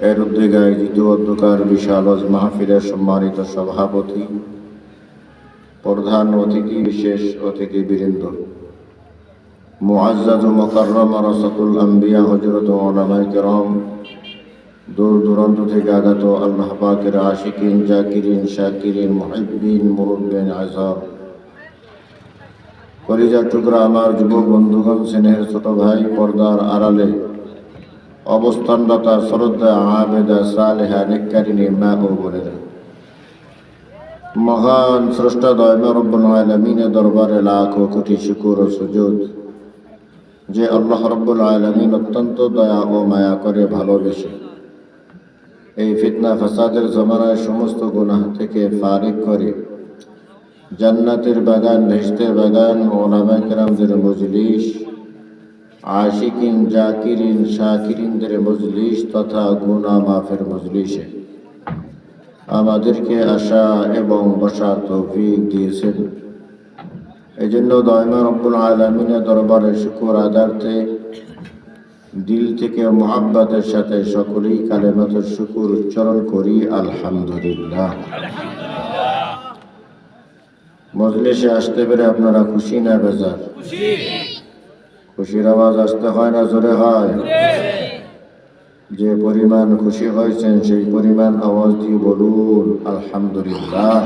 এর উদ্যোগে আয়োজিত অধ্যকার বিশাল মাহফিলের সম্মানিত সভাপতি, প্রধান অতিথি, বিশেষ অতিথিবৃন্দ, মুআজ্জাজ ও মুকাররম ওয়ারাসাতুল আম্বিয়া হযরত উলামায়ে কেরাম, দূর দূরান্ত থেকে আগত আল্লাহ পাকের আশিকিন, জাকিরিন, শাকিরিন, মুহিব্বিন, মুরব্বিন আযম, কলিজার টুকরা আমার যুবক বন্ধুগণ, স্নেহের ছোট ভাই, পর্দার আড়ালে অবস্থানরতা শ্রদ্ধা আবেদা সালেহা নেককারিনী মা ও বোনেরা, মহান স্রষ্টা দয়াময় রব্বুল আলামিনের দরবারে লাখো কোটি শুকর ও সুজুদ, যে আল্লাহ রব্বুল আলামিন অত্যন্ত দয়া ও মায়া করে ভালোবেসে এই ফিতনা ফাসাদের জমানায় সমস্ত গুনাহ থেকে ফারিগ করে জান্নাতের বাগান, বেহেশতের বাগান, উলামায়ে কেরামদের মজলিস, আশিকিন, জাকিরিন, শাকিরিনদের মজলিস তথা গুনাহ মাফের মজলিসে আমাদেরকে আসা এবং বসার তৌফিক দিয়েছেন। এই জন্য দয়াময় রব্বুল আলামিনের দরবারে শুকর আদার্থে দিল থেকে মুহাব্বতের সাথে সকলেই কালেমাতুর শুকর উচ্চারণ করি, আলহামদুলিল্লাহ। মজলিসে আসতে পেরে আপনারা খুশি না বেজার? খুশির আওয়াজ আসতে হয় না জোরে হয়? যে পরিমাণ খুশি হয়েছেন সেই পরিমাণ আওয়াজ দিয়ে বলুন আলহামদুলিল্লাহ।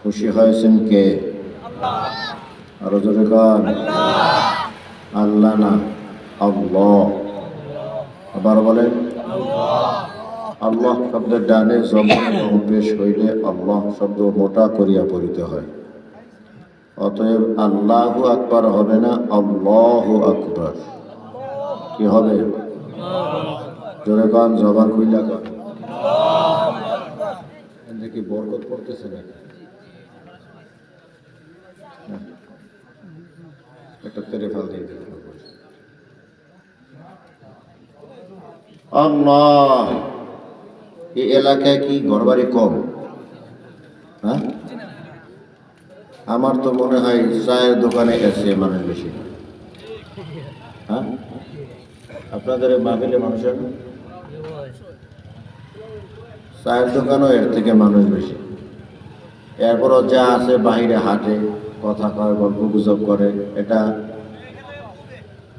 খুশি হয়েছেন কে? আরো জোরে গান। আল্লাহ না, আল্লাহ। আবার বলেন আল্লাহ শব্দের ডানে জবানে পেশ হইলে আল্লাহ শব্দ মোটা করিয়া পড়িতে হয়। অতএব আল্লাহু আকবার হবে না, আল্লাহু আকবার। কি হবে? জোরে গান, জবান খুইলা গান। দেখি বরকত পড়তেছে নাকি? একটা তেরে ফাল দিয়ে দিল। আল্লাহ। এই এলাকায় কি ঘরবাড়ি কম? হ্যাঁ, আমার তো মনে হয় চায়ের দোকানে এসে মানুষ বেশি। হ্যাঁ, আপনাদের মাহফিলে মানুষের চায়ের দোকানও এর থেকে মানুষ বেশি। এরপরও যা আছে বাহিরে হাঁটে, কথা কয়, গল্প গুজব করে। এটা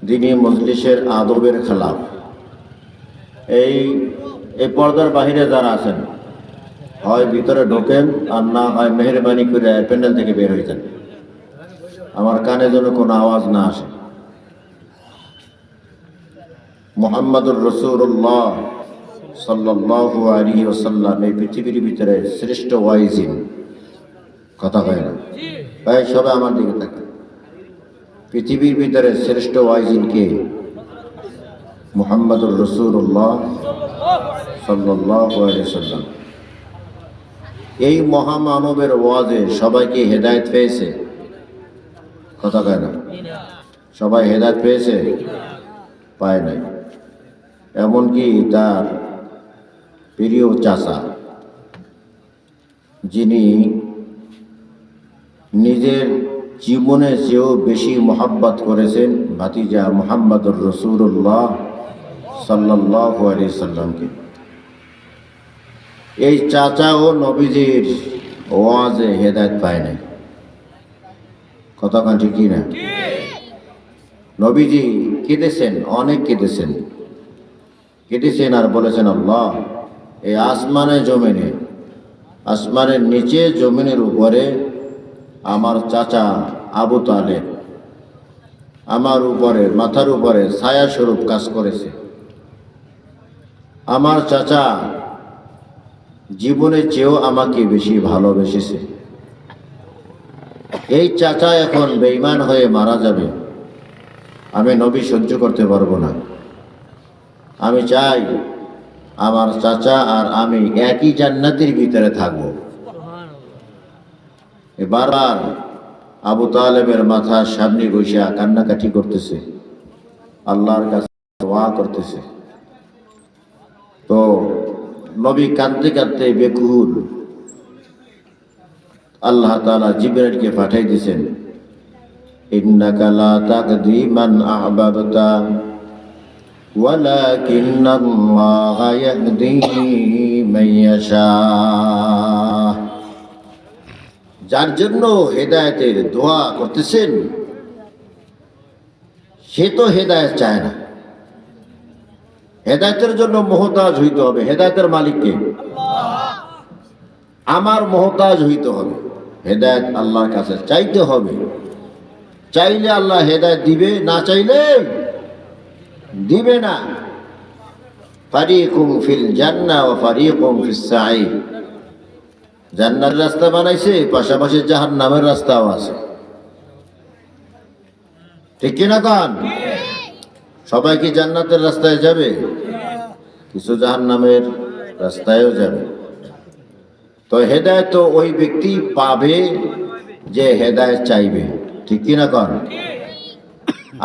দ্বীনি মজলিসের আদবের খেলাফ। এই পর্দার বাহিরে যারা আছেন, হয় ভিতরে ঢোকেন আর না হয় মেহরবানি করে প্যান্ডেল থেকে বের হয়ে যান। আমার কানে যেন কোনো আওয়াজ না আসে। মুহাম্মাদুর রাসূলুল্লাহ সাল্লাল্লাহু আলাইহি ওয়াসাল্লাম এই পৃথিবীর ভিতরে শ্রেষ্ঠ ওয়াইজিন। কথা কয় না ভাই? সবাই আমার দিকে তাকান। পৃথিবীর ভিতরে শ্রেষ্ঠ ওয়াইজিন কে? মুহাম্মাদুর রাসূলুল্লাহ সাল্লাল্লাহু আলাইহি ওয়াসাল্লাম। এই মহামানবের ওয়াজে সবাইকে হেদায়েত পেয়েছে? কথা কয় না? সবাই হেদায়েত পেয়েছে? পায় নাই। এমনকি তার প্রিয় চাচা, যিনি নিজের জীবনের চেয়েও বেশি মহাব্বত করেছেন ভাতিজা মুহাম্মাদুর রাসূলুল্লাহ সাল্লাল্লাহু আলাইহি সাল্লামকে, এই চাচাও নবীজির ওয়াজে হেদায়েত পায় নাই। কথা কান ঠিক কি না? নবীজি কেঁদেছেন, অনেক কেঁদেছেন আর বলেছেন, আল্লাহ, এই আসমানে জমিনে, আসমানের নিচে জমিনের উপরে আমার চাচা আবু তালেব আমার উপরে, মাথার উপরে ছায়া স্বরূপ কাজ করেছে। আমার চাচা জীবনের চেয়েও আমাকে বেশি ভালোবেসেছে। এই চাচা এখন বেঈমান হয়ে মারা যাবে, আমি নবী সহ্য করতে পারবো না। আমি চাই আমার চাচা আর আমি একই জান্নাতের ভিতরে থাকবো। বারবার আবু তালেবের মাথার সামনে বসে কান্নাকাটি করতেছে, আল্লাহর কাছে দোয়া করতেছে। তো নবী কাঁদতে কাঁদতে বেকুল। আল্লাহ তাআলা জিবরাইলকে পাঠিয়ে দিয়েছেন, ইন্নাকা লা তাকদি মান আহবাবতা ওয়ালাকিন্নাল্লাহা ইয়াহদি মান ইয়াশা। যার জন্য হেদায়েতের দোয়া করতেছেন সে তো হেদায়েত চায় না। হেদায়েতের জন্য মুহতাজ হইতে হবে। হেদায়েতের মালিককে আমার মুহতাজ হইতে হবে। হেদায়েত আল্লাহর কাছে চাইতে হবে। চাইলে আল্লাহ হেদায়েত দিবে, না চাইলে দিবে না। ফারিকুম ফিল জান্নাহ ওয়া ফারিকুম ফিস সাঈর। জান্নাতের রাস্তা বানাইছে, পাশাপাশি জাহান্নামের রাস্তাও আছে। ঠিক কিনা কান? সবাই কি জান্নাতের রাস্তায় যাবে? কিছু জাহান্নামের রাস্তায়ও যাবে। তো হেদায়েত তো ওই ব্যক্তি পাবে যে হেদায়েত চাইবে। ঠিক কিনা কান?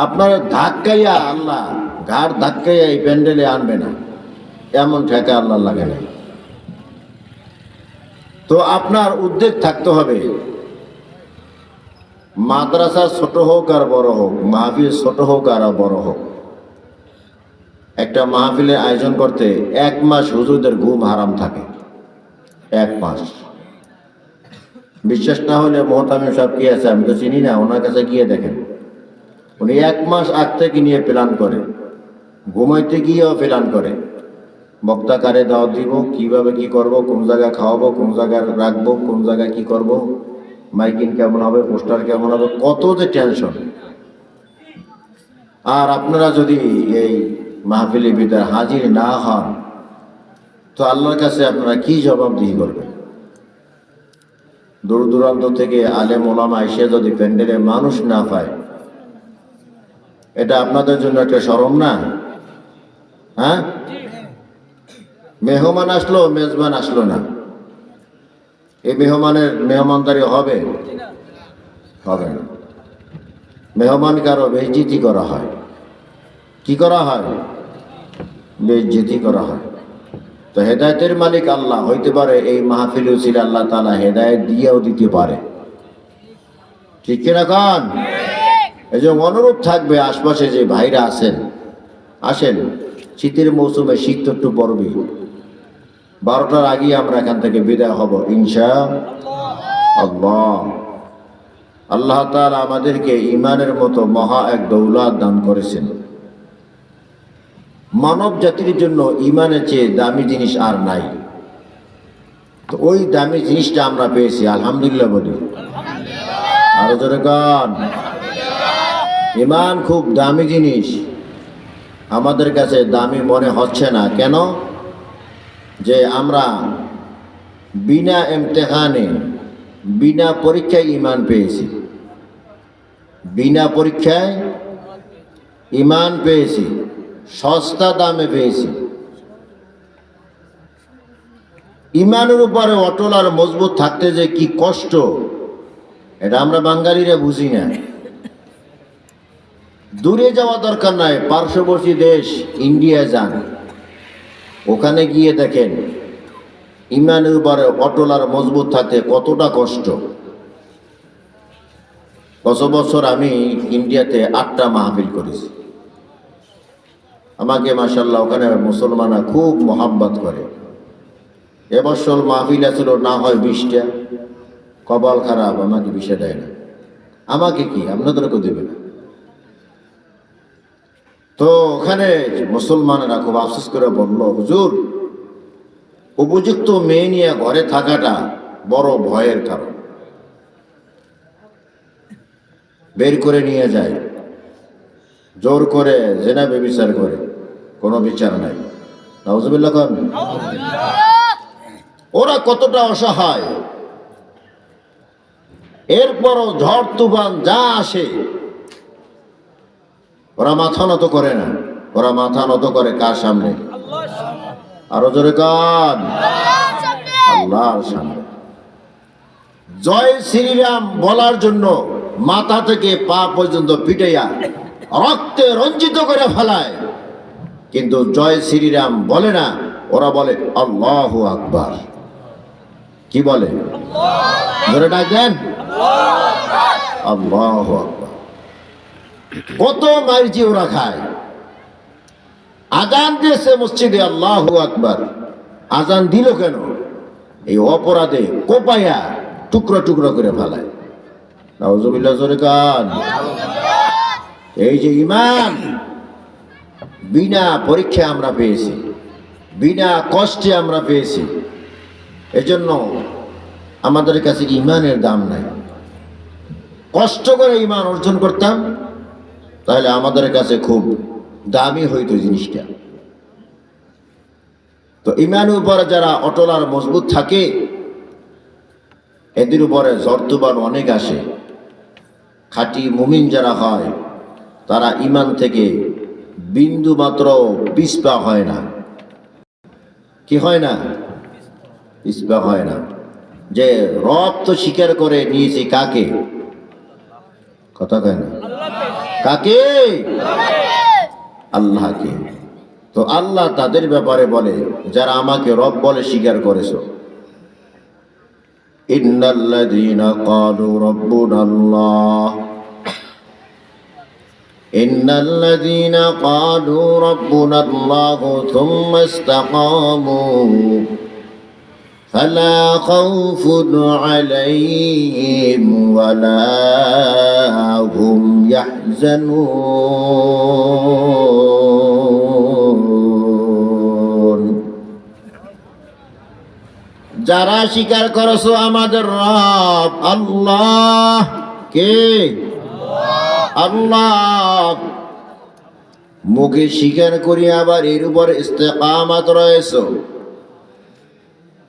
আপনার ধাক্কাইয়া আল্লাহ ঘাড় ধাক্কাইয়া এই প্যান্ডেলে আনবে না, এমন ঠেকা আল্লাহ লাগে না। তো আপনার উদ্যোগ থাকতে হবে। মাদ্রাসা ছোট হোক আর বড় হোক, মাহফিল ছোট হোক আর বড় হোক, একটা মাহফিলের আয়োজন করতে 1 মাস হুজুরদের ঘুম হারাম থাকে। 1 মাস। বিশ্বাস না হলে মোহতামিম সাহেব কি আছে, আমি তো চিনি না, ওনার কাছে গিয়ে দেখেন। উনি 1 মাস আগ থেকে নিয়ে প্ল্যান করে, ঘুমাইতে গিয়েও প্ল্যান করে, বক্তা কারে দাওয়াত দিব, কিভাবে কি করব, কোন জায়গায় খাওয়াবো, কোন জায়গায় রাখবো, কোন জায়গায় কি করব, মাইকিং কেমন হবে, পোস্টার কেমন হবে, কত যে টেনশন। আর আপনারা যদি এই মাহফিলের ভিতরে হাজির না হন তো আল্লাহর কাছে আপনারা কি জবাবদিহি করবেন? দূর দূরান্ত থেকে আলেম ওলামা এসে যদি প্যান্ডেলে মানুষ না পায়, এটা আপনাদের জন্য একটা শরম না? হ্যাঁ, মেহমান আসলো, মেজবান আসলো না, এই মেহমানের মেহমানদারি হবে? হবে না। মেহমান কারো বেইজ্জতি করা হয়। কি করা হয়? বেইজ্জতি করা হয়। তো হেদায়েতের মালিক আল্লাহ হইতে পারে, এই মাহফিল উসিলা আল্লাহ তাআলা হেদায়েত দিয়েও দিতে পারে। ঠিক কিনা কান? এই যে অনুরোধ থাকবে, আশপাশে যে ভাইরা আছেন, আসেন, শীতের মৌসুমে শীত তো একটু পড়বে, 12টার আগেই আমরা এখান থেকে বিদায় হব ইনশাআল্লাহ। আল্লাহ তাআলা আমাদেরকে ঈমানের মতো মহা এক দৌলত দান করেছেন। মানব জাতির জন্য ঈমানের চেয়ে দামি জিনিস আর নাই। তো ওই দামি জিনিসটা আমরা পেয়েছি, আলহামদুলিল্লাহ বলি। আরো জোরে গান। ঈমান খুব দামি জিনিস, আমাদের কাছে দামি মনে হচ্ছে না। কেন? যে আমরা বিনা ইমতিহানে, বিনা পরীক্ষায় ঈমান পেয়েছি। বিনা পরীক্ষায় ঈমান পেয়েছি, সস্তা দামে পেয়েছি। ঈমানের উপরে অটল আর মজবুত থাকতে যে কি কষ্ট, এটা আমরা বাঙালিরা বুঝি না। দূরে যাওয়া দরকার নাই, পার্শ্ববর্তী দেশ ইন্ডিয়া যান, ওখানে গিয়ে দেখেন ঈমানের উপরে অটল আর মজবুত থাকতে কতটা কষ্ট। গত বছর আমি ইন্ডিয়াতে 8টা মাহফিল করেছি। আমাকে মাশাআল্লাহ ওখানে মুসলমানরা খুব মোহাব্বত করে। এবছর মাহফিল আছিল না হয় 20টা। কপাল খারাপ, আমাকে বিষয় দেয় না। আমাকে কি, আপনাদেরকে দেবে না। তো ওখানে মুসলমানেরা খুব আফসোস করে বলল, হুজুর, উপযুক্ত মেয়ে নিয়ে ঘরে থাকাটা বড় ভয়ের কারণ। বের করে নিয়ে যায়, জোর করে জেনা ব্যভিচার করে, কোনো বিচার নাই। নাউজুবিল্লাহ খান। ওরা কতটা অসহায়, এরপরও ঝড় তুফান যা আসে ওরা মাথা নত করে না। ওরা মাথা নত করে কার সামনে? আরো জোরে কান, আল্লাহর সামনে। জয় শ্রীরাম বলার জন্য মাথা থেকে পা পর্যন্ত পিটাইয়া রক্তে রঞ্জিত করে ফেলায়, কিন্তু জয় শ্রীরাম বলে না। ওরা বলে আল্লাহু আকবার। কি বলে? ধরে ডাক দেন, আল্লাহু আকবার। কত মাইরজি ওরা খায়। আজান দিয়েছে মসজিদে, আল্লাহু আকবার। আজান দিল কেন? এই অপরাধে কোপায়া টুকরো টুকরো করে ফেলায়। নাউজুবিল্লাহ, জোরে কান। এই যে ঈমান বিনা পরীক্ষায় আমরা পেয়েছি, বিনা কষ্টে আমরা পেয়েছি। এজন্য আমাদের কাছে ঈমানের দাম নাই। কষ্ট করে ঈমান অর্জন করতাম, তাহলে আমাদের কাছে খুব দামি হইতো জিনিসটা। তো ঈমানের উপরে যারা অটল আর মজবুত থাকে, এদের উপরে ঝড় তুফান অনেক আসে। খাঁটি মুমিন যারা হয়, তারা ঈমান থেকে বিন্দু মাত্র পিছপা হয় না। কি হয় না? পিছপা হয় না। যে রব তো স্বীকার করে নিয়েছি কাকে? কথা কয় না? কাকে? আল্লাহকে। তো আল্লাহ তাদের ব্যাপারে বলে, যারা আমাকে রব বলে স্বীকার করেছো। ইন্নাল্লাযীনা ক্বালু রাব্বুনাল্লাহ, ইন্নাল্লাযীনা ক্বালু রাব্বুনাল্লাহু থুম্মা ইসতাকামু ফালা খাউফুন আলাইহিম ওয়ালা হুম ইয়াহজানুন। যারা স্বীকার করেছো আমাদের রব আল্লাহ, কে? আল্লাহ। মুখে স্বীকার করি আবার এর উপর ইস্তেকামাত রয়েছে,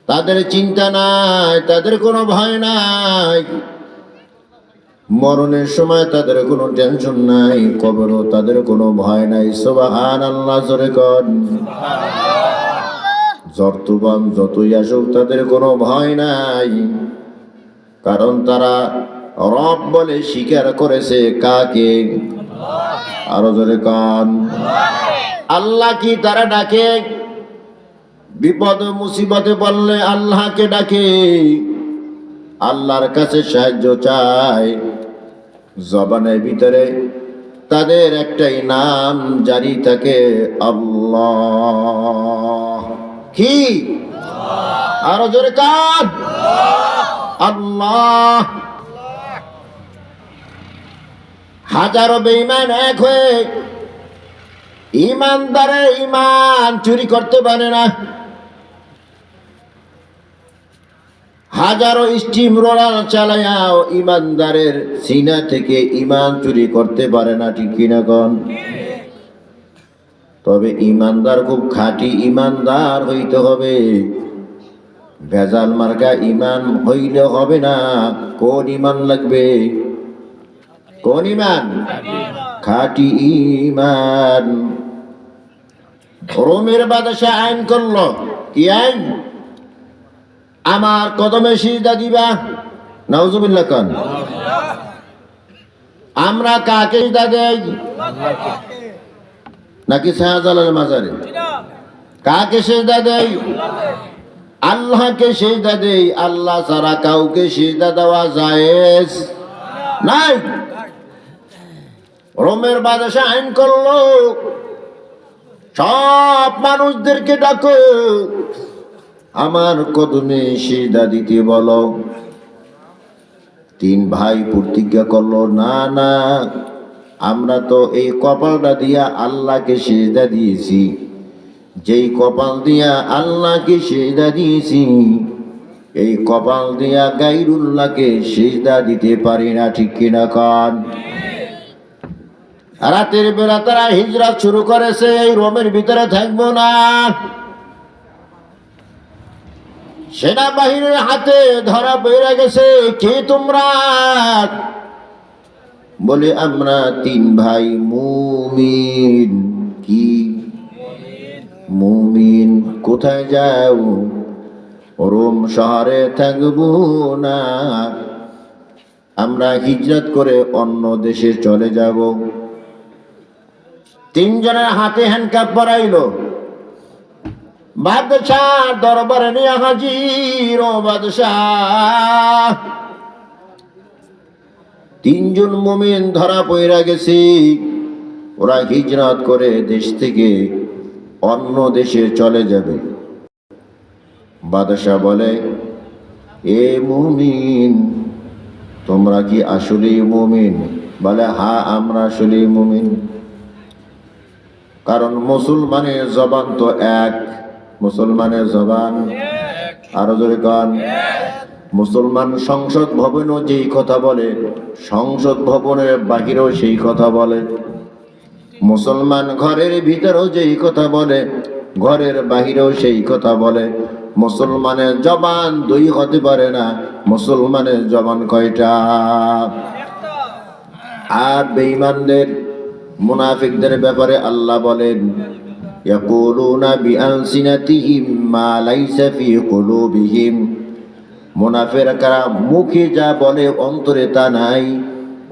তাদের চিন্তা নাই, তাদের কোনো ভয় নাই, মরণের সময় তাদের কোনো টেনশন নাই, কবরও তাদের কোনো ভয় নাই। সুবহানাল্লাহ, জোরে কর। ঝড় তুফান যতই আসুক তাদের কোনো ভয় নাই, কারণ তারা রব বলে স্বীকার করেছে কাকে? আরো জোরে কান। আল্লাহ কি তারা ডাকে? বিপদ মুসিবতে পড়লে আল্লাহকে ডাকে, আল্লাহর কাছে সাহায্য চায়। জবানের ভিতরে তাদের একটাই নাম জারি থাকে, আল্লাহ। কি? আরো জোরে কান। আল্লাহ। হাজারো বেঈমান এক হয়ে ঈমানদারে ঈমান চুরি করতে পারে না। হাজারো স্টিম রোলার চালায়াও ঈমানদারের সিনা থেকে ঈমান চুরি করতে পারে না। ঠিক কিনা কোন? তবে ঈমানদার খুব খাঁটি ঈমানদার হইতে হবে। ভেজাল মার্কা ঈমান হইলে হবে না। কোন ঈমান লাগবে? কোন ঈমান? খাঁটি ঈমান। রোমের বাদশা আইন করলো, কি আইন? আমার কদমে সিজদা দিবা। নাউজুবিল্লাহ কান। আমরা কাকে সিজদা দেই? নাকি শাহজালালের মাজারে? কাকে সিজদা দেই? আল্লাহকে সিজদা দেই। আল্লাহ ছাড়া কাউকে সিজদা দেওয়া জায়েজ নাই। রোমের বাদশা আইন করলো, সব মানুষদেরকে ডাকো, আমার কদমে সিজদা দিতে বলো। তিন ভাই প্রতিজ্ঞা করলো, না না, আমরা তো এই কপালটা দিয়া আল্লাহকে সিজদা দিয়েছি, যেই কপাল দিয়া আল্লাহকে সিজদা দিয়েছি, এই কপাল দিয়া গায়রুল্লাহকে সিজদা দিতে পারি না। ঠিক কিনা কান? রাতের বেলা তারা হিজরত শুরু করেছে, এই রোমের ভিতরে থাকবো না। সেনাবাহিনীর হাতে ধরা পড়ে গেছে। কে তোমরা? বলে আমরা তিন ভাই মুমিন। কি মুমিন? কোথায় যাও? রোম শহরে থাকবো না, আমরা হিজরত করে অন্য দেশে চলে যাব। তিনজনের হাতে হ্যান্ডকাপ পরাইলো। বাদশাহ দরবারে নিয়ে হাজির। ও বাদশাহ, তিনজন মুমিন ধরা পড়ে গেছে। ওরা হিজরত করে দেশ থেকে অন্য দেশে চলে যাবে। বাদশাহ বলে, এ মুমিন, তোমরা কি আসলেই মুমিন? বলে, হ্যাঁ, আমরা আসলেই মুমিন। কারণ মুসলমানের জবান তো এক। মুসলমানের জবান আরো জোরে কান। মুসলমান সংসদ ভবনেও যেই কথা বলে, সংসদ ভবনের বাহিরেও সেই কথা বলে। মুসলমান ঘরের ভিতরেও যেই কথা বলে, ঘরের বাহিরেও সেই কথা বলে। মুসলমানের জবান দুই হতে পারে না। মুসলমানের জবান কয়টা? আর বেঈমানদের, মুনাফিকদের ব্যাপারে আল্লাহ বলেন, ইয়াকুলুনা বিআলসিনাতিহিম মা লাইসা ফি কুলুবিহিম। মুনাফিকরা মুখে যা বলে অন্তরে তা নাই,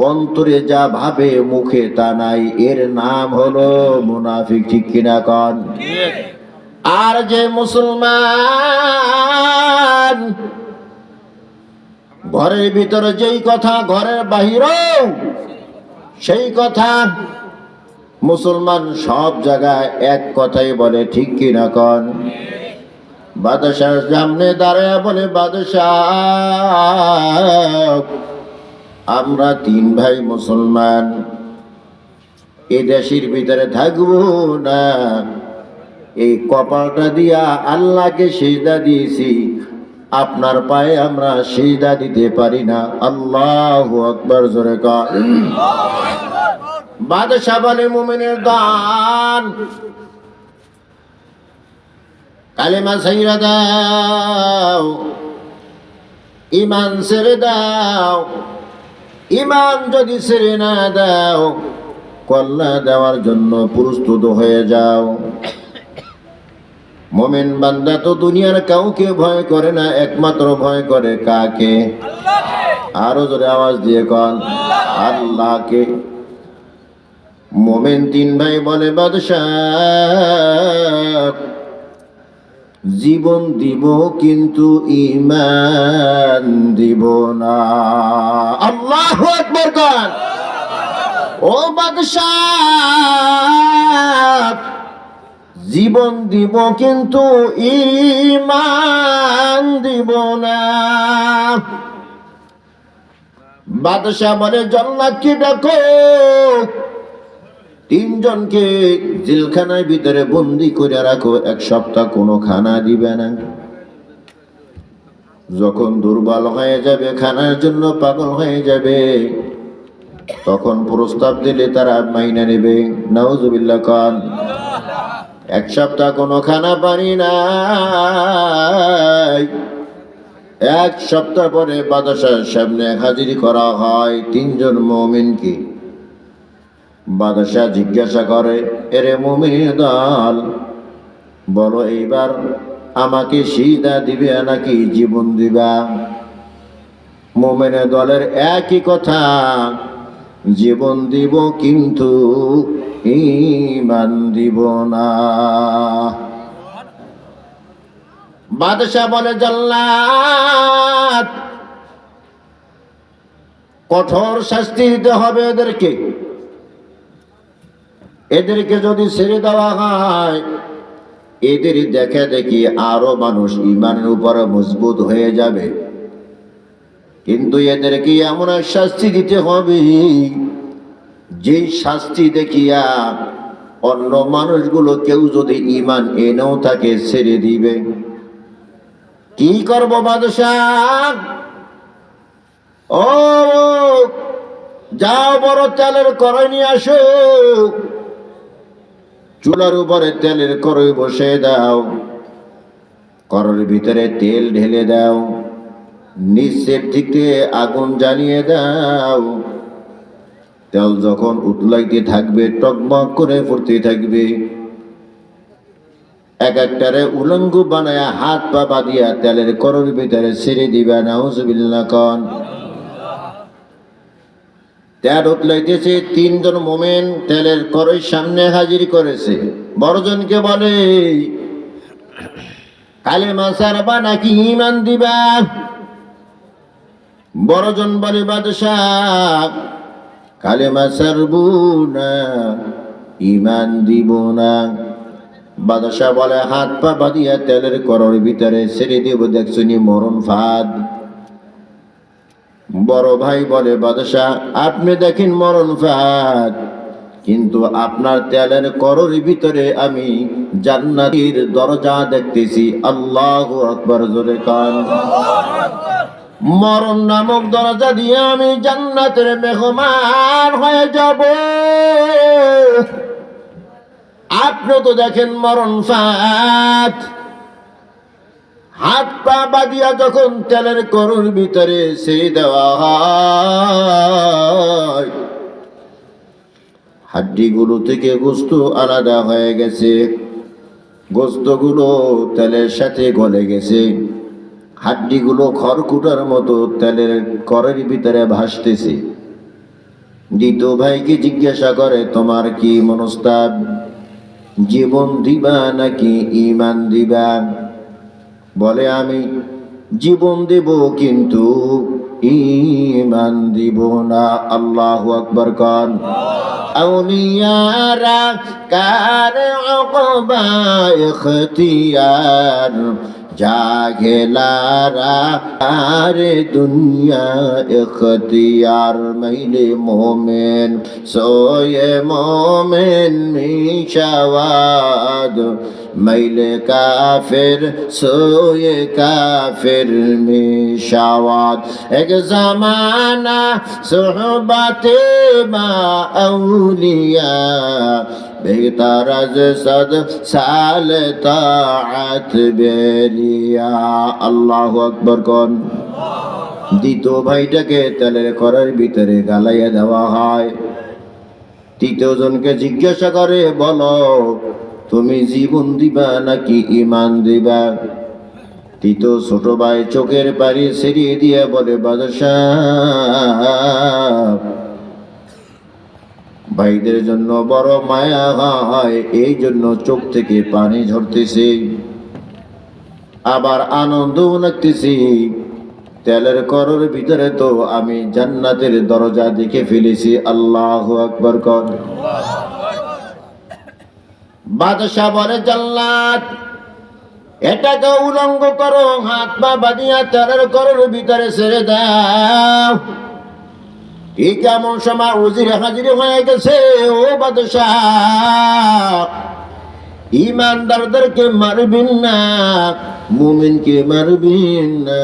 অন্তরে যা ভাবে মুখে তা নাই। এর নাম হলো মুনাফিক। ঠিক কিনা কন? আর যে মুসলমান ঘরের ভিতরে যেই কথা, ঘরের বাহিরেও সেই কথা, মুসলমান সব জায়গায় এক কথাই বলে। ঠিক কিনা কন? বাদশার সামনে দাঁড়ায় বলে, বাদশাহ, আমরা তিন ভাই মুসলমান, এই দেশের ভিতরে থাকবো না। এই কপালটা দিয়া আল্লাহকে সিজদা দিয়েছি, আপনার পায়ে আমরা সিজদা দিতে পারি না। আল্লাহু আকবার, জোরে কর। বাদশাহ বলে, মুমিনের দান, কালেমা ছাইরা দাও, ঈমান ছেড়ে দাও। ঈমান যদি ছেড়ে না দাও, কল্লা দেওয়ার জন্য প্রস্তুত হয়ে যাও। মুমিন বান্দা তো দুনিয়ার কাউকে ভয় করে না, একমাত্র ভয় করে কাকে? আরো জোরে আওয়াজ দিয়ে কন, আল্লাহকে। মুমিন তিন ভাই বলে, বাদশাহ, জীবন দিব কিন্তু ঈমান দিব না। আল্লাহু আকবার কন। ও বাদশাহ, জীবন দিব কিন্তু ঈমান দিব না। বাদশাহ বলে, জল্লাদকে ডাকো। তিনজনকে জেলখানার ভিতরে বন্দি করে রাখো, এক সপ্তাহ কোনো খানা দিবে না। যখন দুর্বল হয়ে যাবে, খানার জন্য পাগল হয়ে যাবে, তখন প্রস্তাব দিলে তারা মাইনা নেবে। নাউজুবিল্লাহ কন। এক সপ্তাহ কোনো খানা পানি নাই। এক সপ্তাহ পরে বাদশার সামনে হাজির করা হয় তিনজন মুমিনকে। বাদশাহ জিজ্ঞাসা করে, এরে মুমিনের দল, বলো এইবার আমাকে সিজদা দিবে নাকি জীবন দিবা? মুমিনের দলের একই কথা, জীবন দিব কিন্তু ঈমান দিব না। বাদশাহ বলে, জল্লাদ, কঠোর শাস্তি দিতে হবে এদেরকে। এদেরকে যদি ছেড়ে দেওয়া হয়, এদের দেখে দেখি আরো মানুষ ঈমানের উপরে মজবুত হয়ে যাবে। কিন্তু এদেরকে এমন এক শাস্তি দিতে হবে, যে শাস্তি দেখিয়া অন্য মানুষগুলো কেউ যদি ঈমান এনেও তাকে ছেড়ে দিবে। কি করব বাদশাহ? ও যাও, বড় তেলের কড়াই নিয়ে আসো, চুলার উপরে তেলের কড়াই বসে দাও, কড়াইয়ের ভিতরে তেল ঢেলে দাও, নিচের দিকে আগুন জ্বালিয়ে দাও। তেল যখন উতলাইতে থাকবে, টকবক করে ফুটতে থাকবে, এক একটারে উলঙ্গ বানায়া হাত পা বাঁধিয়া তেলের কড়াইয়ের ভিতরে ছেড়ে দিবা। নাউজুবিল্লাহ কন। তেল উতলাইতেছে, তিনজন মুমিন তেলের কড়াই সামনে হাজির করেছে। বড়জনকে বলে, কালেমা ছাড়বা নাকি ঈমান দিবা? বড়জন বলে, বাদশাহ, কালেমা ছাড়বো না, ঈমান দিব না। বাদশা বলে, হাত পা বাঁধিয়া তেলের করর ভিতরে ছেড়ে দিব, দেখছুনি মরণ ফাঁদ। বড় ভাই বলে, বাদশা আপনি দেখেন মরণ ফাঁদ, কিন্তু আপনার তেলের করর ভিতরে আমি জান্নাতের দরজা দেখতেছি। আল্লাহু আকবার, জোরে কান। মরণ নামক দরজা দিয়ে আমি জান্নাতের মেহমান হয়ে যাব। আপনি তো দেখেন মরণ ফাঁদ। হাত পা বাঁধিয়া যখন তেলের করুর ভিতরে ছেড়ে দেওয়া হয়, হাড্ডিগুলো থেকে গোস্ত আলাদা হয়ে গেছে, গোস্তগুলো তেলের সাথে গলে গেছে, হাড্ডিগুলো খড়কুটার মতো তেলের করের ভিতরে ভাসতেছে। দ্বিতীয় ভাইকে জিজ্ঞাসা করে, তোমার কি মনস্তাব, জীবন দিবা নাকি ঈমান দিবা? বলে, আমি জীবন দেব কিন্তু ঈমান দিব না। আল্লাহু আকবার কান। আউলিয়ারা কার উকবা ইখতিয়ার, জাহেলারা আরে দুনিয়া ইখতিয়ার। মাইলে মোমেন সোয়ে মোমেন মিশাওয়াদ, মাইলে কাফের সোয়ে কাফের মিশাওয়াদ। এক জামানা সোহবাতে মা আউলিয়া, বেহতার আজ সদ সাল তাআত বেরিয়া। আল্লাহু আকবার কোন। দ্বিতীয় ভাইটাকে তেলের কড়াইয়ের ভিতরে গালাইয়া দেওয়া হয়। তৃতীয় জনকে জিজ্ঞাসা করে, বলো তুমি জীবন দিবা নাকি ঈমান দিবা? তৃতীয় ছোট ভাই চোখের পানি ছেড়িয়ে দিয়ে বলে, বাদশাহ ভাইদের জন্য বড় মায়া হয়, এই জন্য চোখ থেকে পানি ঝরতেছে, আবার আনন্দও লাগতেছি। তেলের করর ভিতরে তো আমি জান্নাতের দরজা দেখে ফেলেছি। আল্লাহু আকবার কর। বাদশা বলে, জান্নাত এটাকে উলঙ্গ করো, হাত পা বাঁধিয়া তেলের করর ভিতরে ছেড়ে দাও। ঠিক এমন সময় উজির হাজির হয়ে গেছে। ও বাদশাহ, ইমানদারদেরকে মারবেন না, মুমিনকে মারবেন না,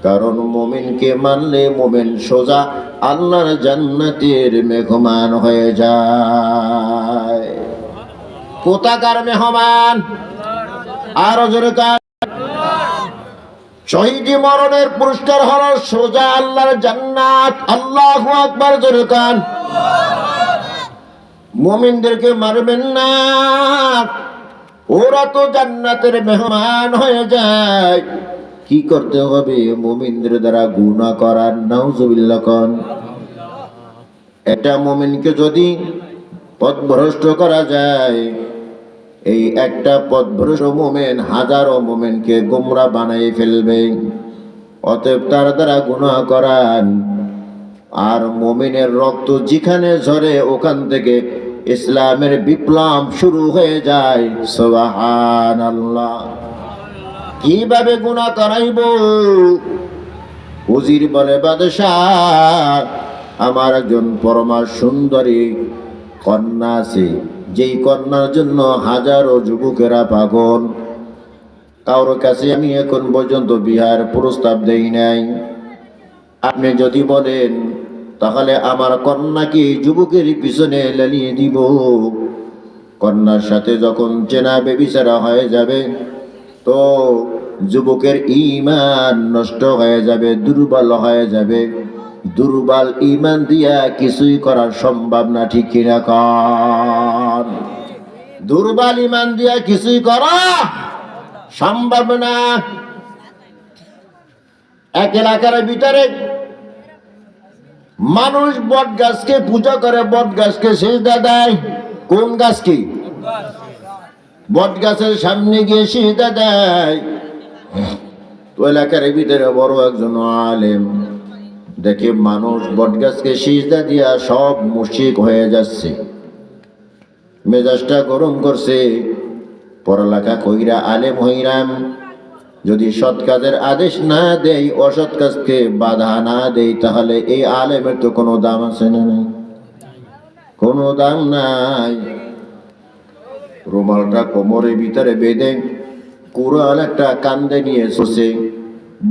কারণ মুমিনকে মারলে মুমিন সোজা আল্লাহর জান্নাতের মেহমান হয়ে যায়। কোথাকার মেহমান? আরো জোরে কান। শহীদি মরণের পুরস্কার হলো সোজা আল্লাহর জান্নাত। আল্লাহু আকবার, জোরে কান। মুমিনদেরকে মারবেন না, ওরা তো জান্নাতের মেহমান হয়ে যায়। কি করতে হবে? মুমিনদের দ্বারা গুনাহ করার। নাউজুবিল্লাহ কোন। এটা মুমিনকে যদি পথভ্রষ্ট করা যায়, এই একটা পথভ্রষ্ট মুমিন হাজারো মুমিনকে গোমরা বানিয়ে ফেলবে। অতএব তার দ্বারা গুনাহ করান। আর মুমিনের রক্ত যেখানে ঝরে ওখান থেকে ইসলামের বিপ্লব শুরু হয়ে যায়। সুবহানাল্লাহ। কিভাবে গুনাহ করাইব? উজির বলে, বাদশাহ আমার একজন পরমা সুন্দরী কন্যা আছে, যেই কন্যার জন্য হাজারো যুবকেরা পাগল। কারোর কাছে আমি এখন পর্যন্ত বিয়ার প্রস্তাব দেই নাই। আপনি যদি বলেন তাহলে আমার কন্যাকে যুবকের পিছনে লেলিয়ে দিব। কন্যার সাথে যখন চেনা বেবিচারা হয়ে যাবে, তো যুবকের ঈমান নষ্ট হয়ে যাবে, দুর্বল হয়ে যাবে। দুর্বল ঈমান দিয়া কিছুই করা সম্ভব না, ঠিক কিনা কর? দুর্বল ঈমান দিয়া কিছুই করা সম্ভব না। এক এলাকার ভিতরে মানুষ বট গাছকে পূজা করে, বট গাছকে সিজদা দেয়। কোন গাছকে? বট গাছের সামনে গিয়ে সিজদা দেয়। তো এলাকার ভিতরে বড় একজন আলেম দেখে মানুষ বট গাছকে সিজদা দিয়া সব মুশরিক হয়ে যাচ্ছে। মেজাজটা গরম করছে, পড়ালেখা কইরা আলেম হইরাম, যদি সৎ কাজের আদেশ না দেই, অসৎ কাজকে বাধা না দেই, তাহলে এই আলেমের তো কোনো দাম আছে না? নাই, কোনো দাম নাই। রুমালটা কোমরের ভিতরে বেঁধে কুড়াল একটা কান্দে নিয়ে এসেছে,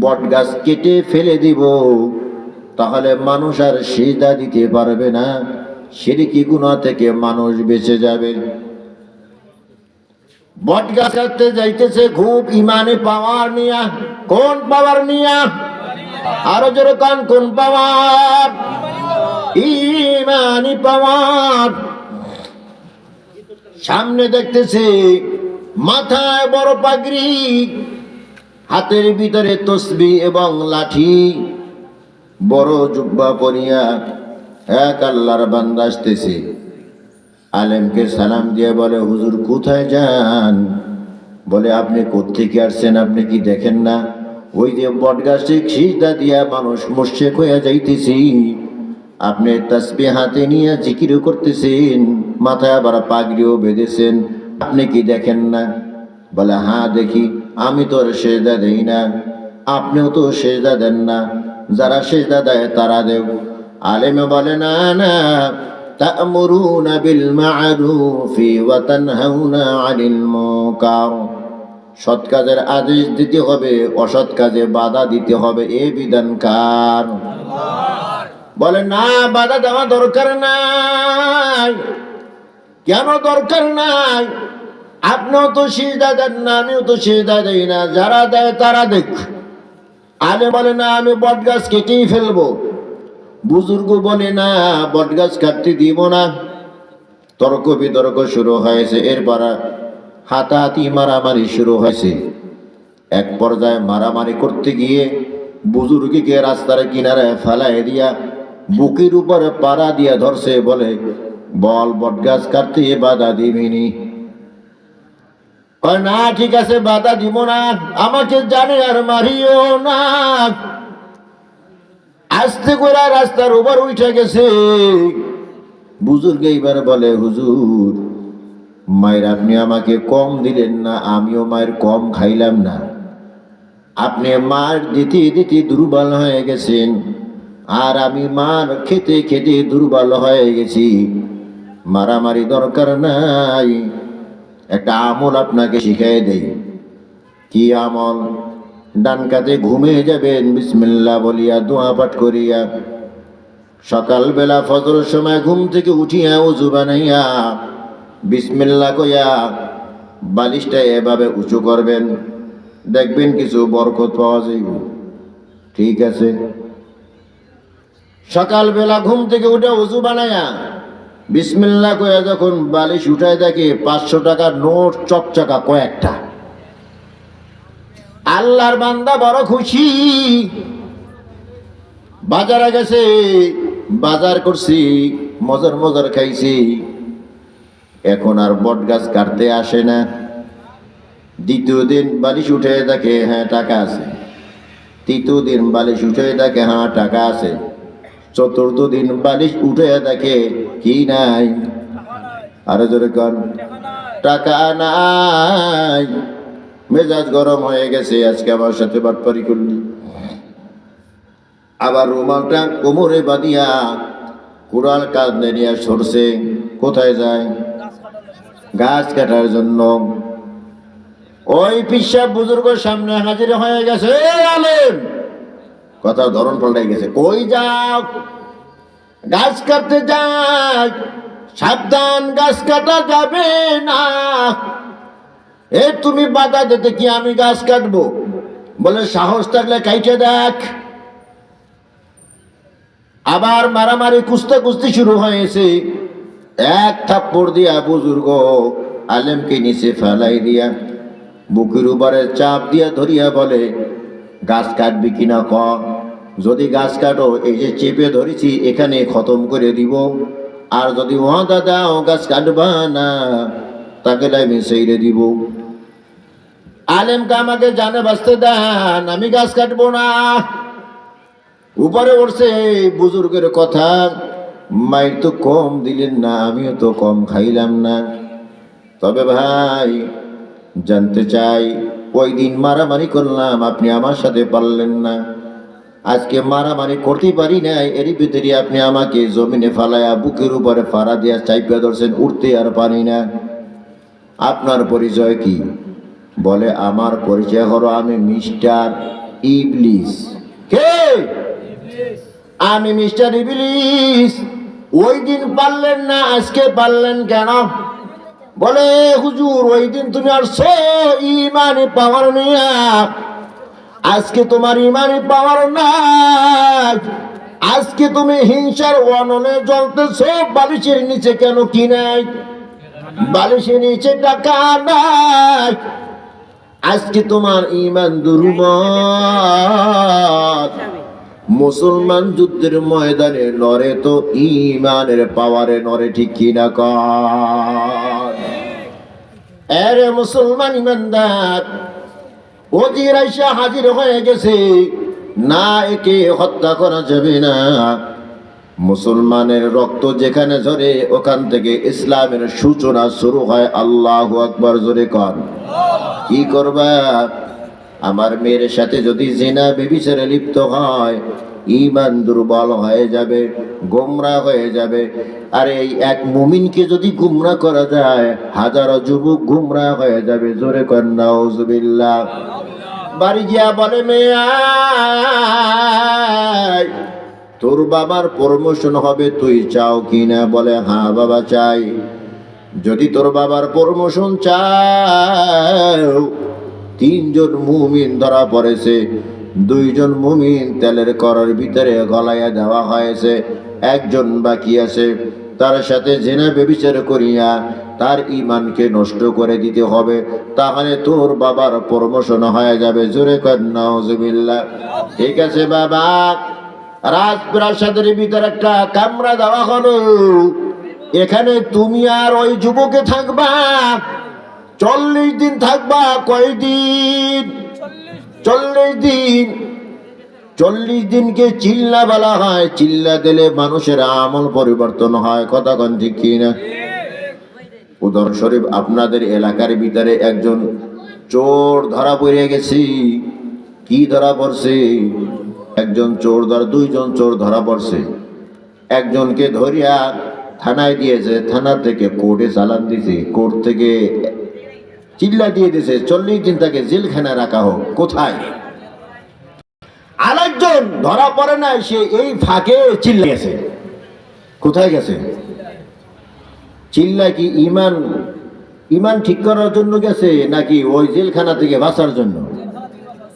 বট গাছ কেটে ফেলে দিব, তাহলে মানুষ আর সিজদা দিতে পারবে না, শিরকি গুনাহ থেকে মানুষ বেঁচে যাবে। বট গাছ কাটতে যাইতেছে খুব ইমানে পাওয়ার নিয়া। কোন পাওয়ার নিয়া? আরো জোরে কান, কোন পাওয়ার? ইমানি পাওয়ার। সামনে দেখতেছে মাথায় বড় পাগড়ি, হাতের ভিতরে তসবিহ এবং লাঠি, বড় জুব্বা পরিয়া এক আল্লাহর বান্দা আসতেছে। আলেমকে সালাম দিয়ে বলে, হুজুর কোথায় যান? বলে, আপনি কোত্থেকে আসছেন? আপনি কি দেখেন না ওই যে বটগাছে সিজদা দিয়া মানুষ মুশরিক হইয়া যাইতেছি, আপনি তাসবিহ হাতে নিয়ে জিকির করতেছেন, মাথায় আবার পাগড়িও বেঁধেছেন, আপনি কি দেখেন না? বলে, হ্যাঁ দেখি, আমি তো সিজদা দেই না, আপনিও তো সিজদা দেন না, যারা সিজদা দেয় তারা দেও। আলেমে বলে, না না, তা'মুরুনা বিল মা'রুফি ওয়া তানহাউনা আনিল মুনকার, সৎ কাজের আদেশ দিতে হবে, অসৎ কাজে বাধা দিতে হবে, এ বিধান কার? বলে, না, বাধা দেওয়া দরকার নাই। কেন দরকার নাই? আপনিও তো সিজদা দেন না, আমিও তো সিজদা দেই না, যারা দেয় তারা দেখ। আলে বলে, না, আমি বটগাছ কেটেই ফেলবো। বুজুর্গ বলে, না, বটগাছ কাটতে দিব না। তর্ক বিতর্ক শুরু হয়েছে, এরপর হাতাহাতি মারামারি শুরু হয়েছে। এক পর্যায়ে মারামারি করতে গিয়ে বুজুর্গকে রাস্তার কিনারে ফেলায় দিয়া বুকের উপরে পাড়া দিয়া ধরছে, বলে, বল বটগাছ কাটতে বাধা দিবিনি? না, ঠিক আছে, বাধা দিব না, আমাকে জানে আর মারিও না। আস্তে করে রাস্তার উপর উঠে গেছে। বুজুর্গ এইবার বলে, হুজুর, মায়ের আপনি আমাকে কম দিলেন না, আমিও মায়ের কম খাইলাম না, আপনি মার দিতে দিতে দুর্বল হয়ে গেছেন, আর আমি মার খেতে খেতে দুর্বল হয়ে গেছি, মারামারি দরকার নাই। একটা আমল আপনাকে শিখিয়ে দেই। কি আমল? ডান কাতে ঘুমিয়ে যাবেন, বিসমিল্লাহ বলিয়া দোয়া পাঠ করিয়া, সকালবেলা ফজরের সময় ঘুম থেকে উঠিয়া ওযু বানাইয়া বিসমিল্লাহ কইয়া বালিশটা এভাবে উঁচু করবেন, দেখবেন কিছু বরকত পাওয়া যাইব। ঠিক আছে? সকালবেলা ঘুম থেকে উঠে ওযু বানাইয়া বিসমিল্লাহ কইয়া যখন বালিশ উঠায় দেখে 500 টাকার নোট চকচকা কয়েকটা, আল্লাহর বান্দা বড় খুশি। বাজারে গেছে, বাজার করছি, মজার মজার খাইছি, এখন আর বট গাছ কাটতে আসে না। দ্বিতীয় দিন বালিশ উঠে দেখে, হ্যাঁ টাকা আছে। তৃতীয় দিন বালিশ উঠে দেখে, হ্যাঁ টাকা আছে। চতুর্থ দিন বালিশ উঠে দেখে কি নাই? আরো জোরে কর, টাকা নাই। মেজাজ গরম হয়ে গেছে, আজকে আমার সাথে বাটপারি করলি। আবার রুমালটা কোমরে বাঁধিয়া কুড়াল কাঁধে নিয়ে সরছে। কোথায় যায়? গাছ কাটার জন্য। ওই পিসাব বুজুর্গ সামনে হাজির হয়ে গেছে। আলেম, কথার ধরন পাল্টাই গেছে। কই যাও? গাছ কাটতে যাই। সাবধান, গাছ কাটা যাবে না। এ তুমি বাধা দিতে কি আমি গাছ কাটবো? বলে, সাহস থাকলে কাইটে দেখ। আবার মারামারি কুস্তি শুরু হয়েছে। এক থাপ্পড় দিয়া বুজুর্গ আলেমকে নিচে ফেলাই দিয়া বুকের উপরে চাপ দিয়া ধরিয়া বলে, গাছ কাটবি কিনা ক? যদি গাছ কাটো, এই যে চেপে ধরেছি এখানে খতম করে দিব, আর যদি ওয়াদা দাও গাছ কাটবা না, তাকে আমি ছেড়ে দিব। আলেমকে আমাকে জানে বাঁচতে দেন, আমি গাছ কাটবো না। উপরে উঠছে বুজুর্গের কথা, মায়ের তো কম দিলেন না, আমিও তো কম খাইলাম না। তবে ভাই জানতে চাই, ওই দিন মারামারি করলাম, আপনি আমার সাথে পারলেন না। আজকে মারামারি করতে পারি নাই, এরই ভিতরে আপনি আমাকে জমিনে ফালায়া বুকের উপরে ফাড়া দিয়া চাইপা ধরছেন, উঠতে আর পারি না। আপনার পরিচয় কি? বলে আমার পরিচয় হলো আমি মিস্টার ইবলিস। কে? আমি মিস্টার ইবলিস। ওই দিন পারলেন না, আজকে পারলেন কেন? বলে হুজুর, ওই দিন তুমি আসছো ইমানি পাওয়ার নিয়ে, আজকে তোমার ইমানি পাওয়ার নাই। আজকে তুমি হিংসার অনলে জ্বলতেছো। বালিশের নিচে কেন? কি নাই? বালিশের নিচে টাকা নাই। আজকে তোমার ইমান দুর্বল। মুসলমান যুদ্ধের ময়দানে নরে তো ইমানের পাওয়ারে নরে, ঠিক কিনা কর? আরে মুসলমান ইমানদার, ওজির আইসা হাজির হয়ে গেছে, না একে হত্যা করা যাবে না। মুসলমানের রক্ত যেখানে ঝরে ওখান থেকে ইসলামের সূচনা শুরু হয়। আল্লাহু আকবার, জোরে কর। কি করবা? আমার মেয়ের সাথে যদি জিনা ব্যভিচারে লিপ্ত হয়, ঈমান দুর্বল হয়ে যাবে, গোমরা হয়ে যাবে। আর এই এক মুমিনকে যদি গুমরা করা যায়, হাজারো যুবক গুমরা হয়ে যাবে। জোরে কর নাউজুবিল্লাহ। বাড়ি গিয়া বলে, মেয়ে তোর বাবার প্রমোশন হবে, তুই চাও কিনা? বলে হ্যাঁ বাবা চাই। যদি তোর বাবার প্রমোশন চাও, তিনজন মুমিন ধরা পড়েছে, দুইজন মুমিন তেলের কড়ার ভিতরে গলাইয়া দেওয়া হয়েছে, একজন বাকি আছে। তার সাথে জিনা ব্যভিচার করিয়া তার ইমানকে নষ্ট করে দিতে হবে, তাহলে তোর বাবার প্রমোশন হয়ে যাবে। জোরে কর নাউজুবিল্লাহ। ঠিক আছে বাবা। রাজপ্রাসাদের ভিতরে একটা কামরা দেওয়া হলো, এখানে তুমি আর ওই যুবকে থাকবা। 40 দিন থাকবা। কয়দিন? 40 দিন। 40 দিনকে চিল্লা বলা হয়। চিল্লা দিলে মানুষের আমল পরিবর্তন হয়। কথা কোন ঠিক কিনা? উদাহরণস্বরূপ আপনাদের এলাকার ভিতরে একজন চোর ধরা পড়ে গেছি। কি ধরা পড়ছে? একজন চোর দুইজন চোর ধরা পড়ছে। একজনকে ধরিয়া থানায় দিয়েছে, থানা থেকে কোর্টে চালান দিছে, কোর্ট থেকে চিল্লা দিয়ে দিছে 40 দিন তাকে জেলখানায় রাখা হোক। কোথায়? আরেকজন ধরা পড়ে নাই, সে এই ফাঁকে চিল্লা গেছে। কোথায় গেছে? চিল্লা কি ইমান ঠিক করার জন্য গেছে, নাকি ওই জেলখানা থেকে বাঁচার জন্য?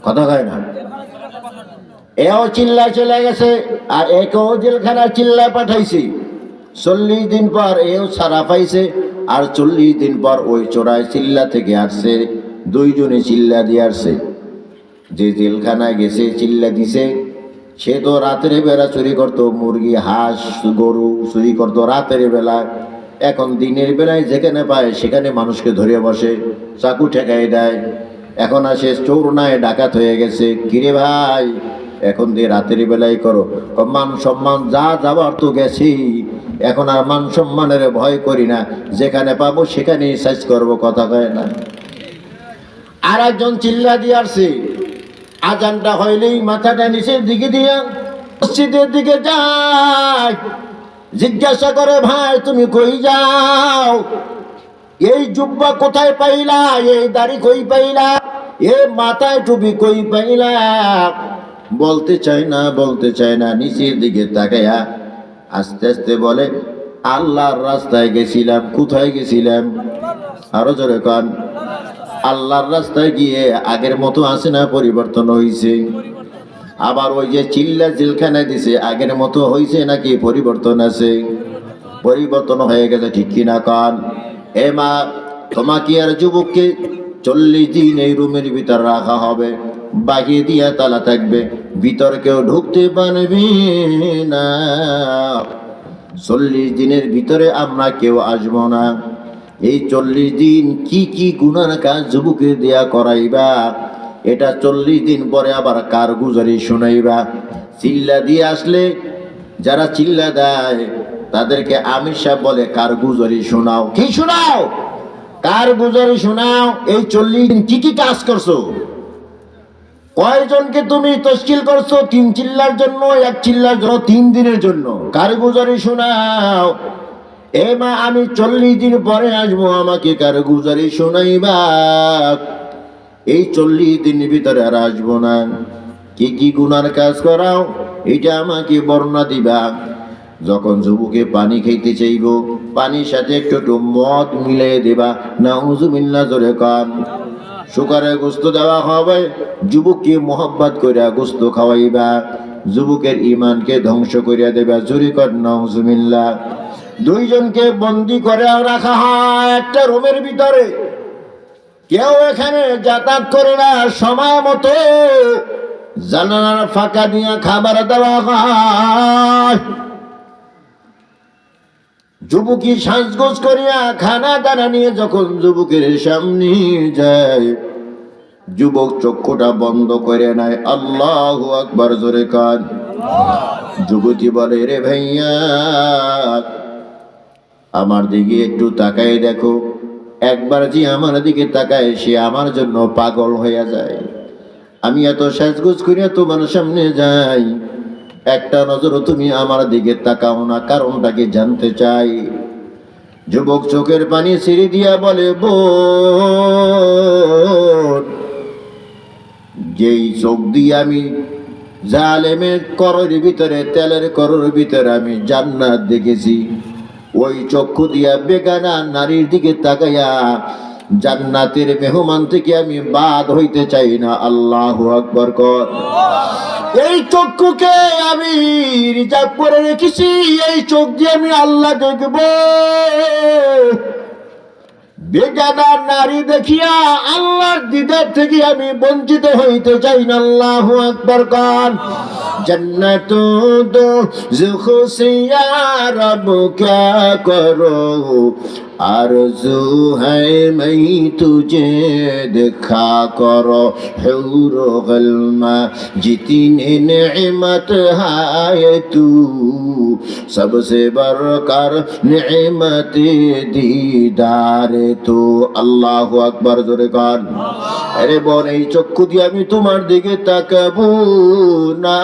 কথা কয় না। এও চিল্লা চলে গেছে, আর একেও জেলখানা চিল্লা পাঠাইছে। 40 দিন পর এও ছাড়া পাইছে, আর 40 দিন পর ওই চোরাই চিল্লা থেকে আসছে। দুইজনে চিল্লা দিয়ে আসছে। যে জেলখানায় গেছে চিল্লা দিছে, সে তো রাতের বেলা চুরি করতো, মুরগি হাঁস গরু চুরি করতো রাতের বেলা। এখন দিনের বেলায় যেখানে পায় সেখানে মানুষকে ধরে বসে, চাকু ঠেকাই দেয়। এখন আসে চোর নাই, ডাকাত হয়ে গেছে। কিরে ভাই, এখন দিয়ে রাতের বেলায় করো? মান সম্মান যা যাবার তো গেছি, এখন আর মান সম্মানের ভয় করি না, যেখানে পাবো সেখানেই সাইজ করবো। কথা কয় না। আর একজন চিল্লা দিয়ে আসছে, আজানটা হইলেই মাথাটা নিচের দিকে দিয়া মসজিদের দিকে যায়। জিজ্ঞাসা করে, ভাই তুমি কই যাও? এই জুব্বা কোথায় পাইলা? এই দাড়ি কই পাইলা? এ মাথায় টুপি কই পাইলা? বলতে চায় না। নিচের দিকে তাকাইয়া আস্তে আস্তে বলে, আল্লাহর রাস্তায় গেছিলাম। কোথায় গেছিলাম? আরো জোরে কান। আল্লাহর রাস্তায় গিয়ে আগের মতো আছে না পরিবর্তন হয়েছে? আবার ওই যে চিল্লা জেলখানায় দিছে, আগের মতো হয়েছে নাকি পরিবর্তন আছে? পরিবর্তন হয়ে গেছে। ঠিক কিনা কান? এ মা, তোমাকে আর যুবককে 40 দিন এই রুমের ভিতর রাখা হবে, বাকি দিয়া তালা থাকবে, ভিতর কেউ ঢুকতে পারবে না। 40 দিনের ভিতরে আমরা কেউ আসবো না। এই 40 দিন কি কি গুনার কাজ যুবকের দেয়া করাইবা, এটা 40 দিন পরে আবার কার গুজারি শুনাইবা। চিল্লা দিয়ে আসলে যারা চিল্লা দেয় তাদেরকে আমির সাহেব বলে, কার গুজারি শোনাও। কি শোনাও? কারগুজারি শোনাও। এই 40 দিন কি কি কাজ করছো? কয়জনকে তুমি তশকিল করছো 3 চিল্লার জন্য, 1 চিল্লার জন্য, 3 দিনের জন্য? কারগুজারি শোনাও। এ মা, আমি 40 দিন পরে আসবো, আমাকে কারগুজারি শোনাইবা। এই 40 দিনের ভিতরে আর আসবো না। কি কি গুনার কাজ করাও এটা আমাকে বর্ণনা দিবা। যখন যুবকে পানি খাইতে চাইব, পানির সাথে একটু মদ মিলিয়ে দেবা। নাউজুবিল্লাহ, জোরে কান। শুকারে গোস্ত দেওয়া হবে, যুবককে মোহাব্বত করিয়া গোস্ত খাওয়াইবা, যুবকের ইমানকে ধ্বংস করিয়া দেবা। জোরে কর নাউজুবিল্লাহ। 2 জনকে বন্দি করে রাখা হয় একটা রুমের ভিতরে। কেউ এখানে যাতায়াত করে না, সময় মতো জানালার ফাঁকা দিয়া খাবার দেওয়া হয়। যুবকী সাজগোজ করিয়া খানা দানা নিয়ে যখন যুবকের সামনে যায়, যুবক চক্ষুটা বন্ধ করে নেয়। আল্লাহু আকবার, জোরে কান। যুবতী বলে, রে ভাইয়া, আমার দিকে একটু তাকাই দেখো। একবার যে আমার দিকে তাকায়, সে আমার জন্য পাগল হইয়া যায়। আমি এত সাজগোজ করিয়া তোমার সামনে যাই, একটা নজরও তুমি আমার দিকে তাকাও না, কারণটাকে জানতে চাই। যুবক চোখের পানি ছেড়ে দিয়া বলে, বোন, যেই চোখ দিয়ে আমি জালেমের করর ভিতরে, তেলের করর ভিতরে আমি জান্নাত দেখেছি, ওই চক্ষু দিয়া বেগানা নারীর দিকে তাকাইয়া জান্নাতের মেহমান থেকে আমি বাদ হইতে চাই না। আল্লাহু আকবার কর। এই চক্ষুকে আমি রিজার্ভ করে রেখেছি, এই চোখ দিয়ে আমি আল্লাহ দেখব। বেগানা নারী দেখিয়া আল্লাহর দিদার থেকে আমি বঞ্চিত হইতে চাই না। আল্লাহু আকবার কর। जन्नत दो ज़ुख़सिया रब क्या करो, आरज़ू है मैं तुझे देखा करो, हूर गल्मा जितनी नेमत है तू, सबसे बढ़कर नेमत दीदार तू। আল্লাহু আকবার, জোরে কান। আরে বোন, এই চক্ষু দিয়ে আমি তোমার দিকে তাকাবো না।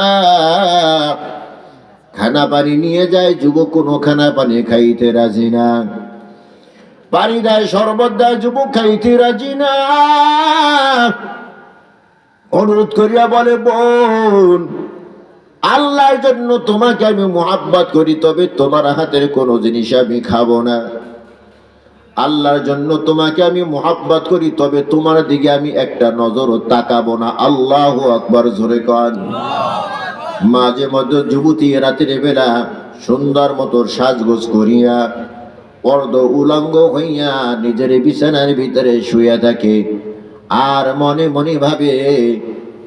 খানা পানি নিয়ে যায়, যুবক কোনো খানা পানি খাইতে রাজি না। পানি দেয়, শরবত দেয়, যুবক খাইতে রাজি না। অনুরোধ করিয়া বলে, বোন, আল্লাহর জন্য তোমাকে আমি মুহাব্বত করি, তবে তোমার হাতের কোনো জিনিস আমি খাবো না। আল্লাহর জন্য তোমাকে আমি মুহাব্বত করি, তবে তোমার দিকে আমি একটা নজরও তাকাবো না। আল্লাহু আকবার, জোরে কান। মাঝে মধ্যে যুবতী রাতের বেলা সুন্দর মতো সাজগোজ করিয়া অর্ধ উলঙ্গ হইয়া নিজের বিছানার ভিতরে শুয়ে থাকে, আর মনে মনে ভাবে,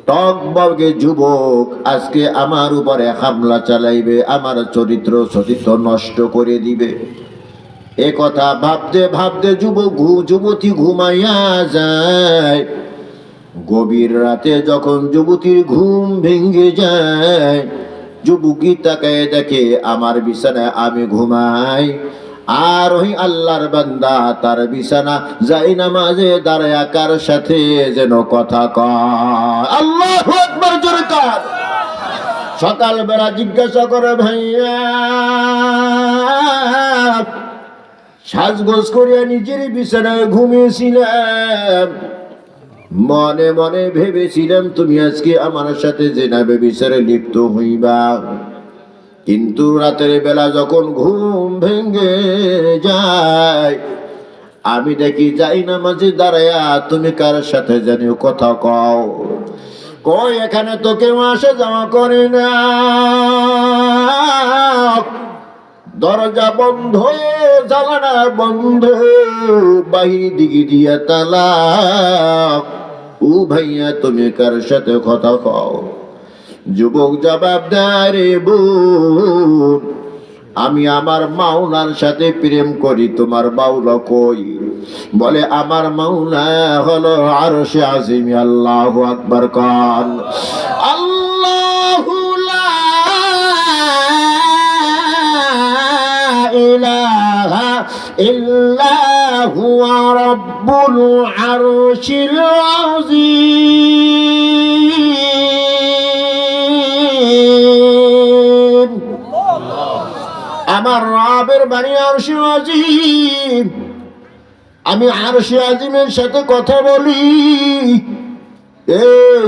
টকবগে যুবক আজকে আমার উপরে হামলা চালাইবে, আমার চরিত্র নষ্ট করে দিবে। এ কথা ভাবতে ভাবতে যুবতী ঘুমাইয়া যায়। গভীর রাতে যখন যুবতীর ঘুম ভেঙে যায়, যুবকী তাকায় দেখে আমার বিছানায় আমি ঘুমাই, আর ওই আল্লাহর বান্দা তার বিছানা জায়নামাজে দাঁড়ায় কার সাথে যেন কথা কয়। আল্লাহু আকবার, জোরে কান। সকালবেলা জিজ্ঞাসা করে, ভাইয়া, সাজগোজ করিয়া নিজের বিছানায় ঘুমিয়েছিলাম, মনে মনে ভেবেছিলাম তুমি আজকে আমার সাথে জেনাবে বিচারে লিপ্ত হইবা, কিন্তু রাতের বেলা যখন ঘুম ভেঙে যায়, আমি দেখি জায়নামাজে দাঁড়ায়া তুমি কার সাথে জানিও কথা কও। কই, এখানে তো কেউ আসা যাওয়া করে না, দরজা বন্ধ, জানালা বন্ধ, বাহির দিকে দিয়া তালা। ও ভাইয়া, তুমি কার সাথে কথা কও? যুবক জবাব দেয়, রে বোন, আমি আমার মাওলার সাথে প্রেম করি, তোমার মাওলা কই? বলে, আমার মাওলা হলো আরশে আজিম। আল্লাহু আকবার কান। আল্লাহু লা ইলাহা ইল্লা হুয়া রাব্বুল আরশিল আযীম। আমার রবের বাণী আরশে আজিম। আমি আরশে আজিমের সাথে কথা বলি। এ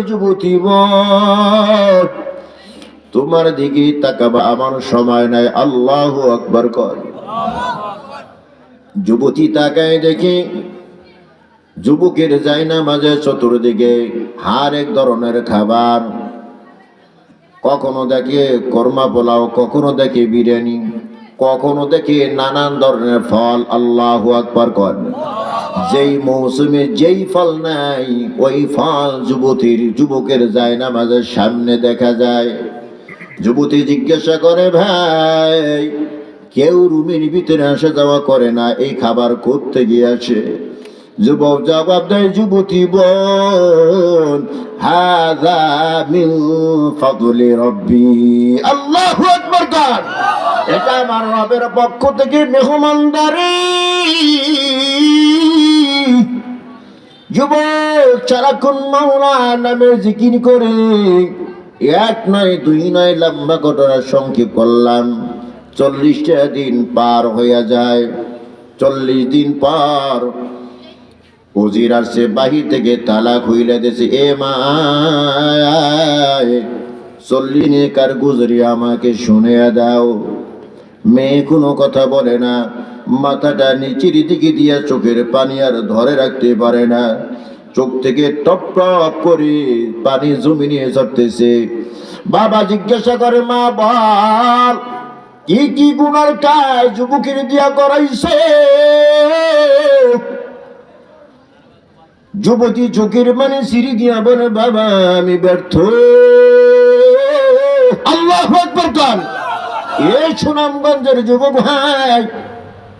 যুবতী বল, তোমার দিকে তাকাবা আমার সময় নাই। আল্লাহু আকবার কর। যুবতী তাকায় দেখে যুবকের জায়না মাঝে চতুর্দিকে হার এক ধরনের খাবার। কখনো দেখে কর্মা পোলাও, কখনো দেখে বিরিয়ানি, কখনো দেখে নানান ধরনের ফল। আল্লাহু আকবার কর। যেই মৌসুমে যেই ফল নাই ওই ফল যুবকের জায়না মাঝে সামনে দেখা যায়। যুবতী জিজ্ঞাসা করে, ভাই কেউ রুমের ভিতরে আসা যাওয়া করে না, এই খাবার করতে গিয়েছে? যুবক জবাব দেয়, যুবতী বোন, হাযা মিন ফাদলি রব্বি। আল্লাহু আকবার কর। এটা আমার রবের পক্ষ থেকে মেহমানদারি। যুবক সারাক্ষণ মাওলা নামের জিকির করে। এক নয় দুই নয়, লম্বা ঘটনা সংক্ষেপ করলাম। 40টা দিন পার হইয়া যায়। 40 দিন পর উজির আসছে বাহির থেকে, তালা খুইলে দিয়েছে। এ মা 40 নেকার গুজরি আমাকে শুনিয়া দাও। মেয়ে কোনো কথা বলে না, মাথাটা নিচের দিকে দিয়া চোখের পানি আর ধরে রাখতে পারে না। চোখ থেকে টপ টপ করে পানি জমিনে ঝরতেছে। বাবা জিজ্ঞাসা করে, মা বল কি কি গুনার কাজ যুবকের দিয়া করাইছে? যুবতী চোখের মানে সিঁড়ি দিয়া বলে, বাবা আমি ব্যর্থ। আল্লাহু আকবার কর। এই সুনামগঞ্জের যুবক ভাই,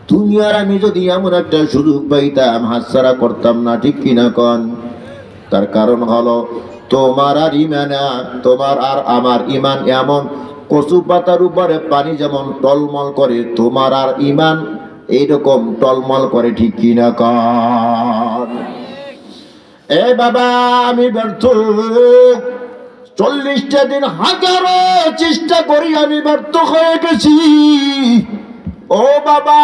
তুমি আর আমি যদি এমন একটা সুযোগ পাইতাম হাতছাড়া করতাম না, ঠিক কিনা কন? তার কারণ হলো তোমার আর ইমান, তোমার আর আমার ইমান এমন কচু পাতার উপরে পানি যেমন টলমল করে, তোমার আর ইমান এইরকম টলমল করে, ঠিক কিনা কন? এ বাবা আমি ব্যর্থ। 40টা দিন হাজারো চেষ্টা করি আমি ব্যর্থ হয়ে গেছি। ও বাবা,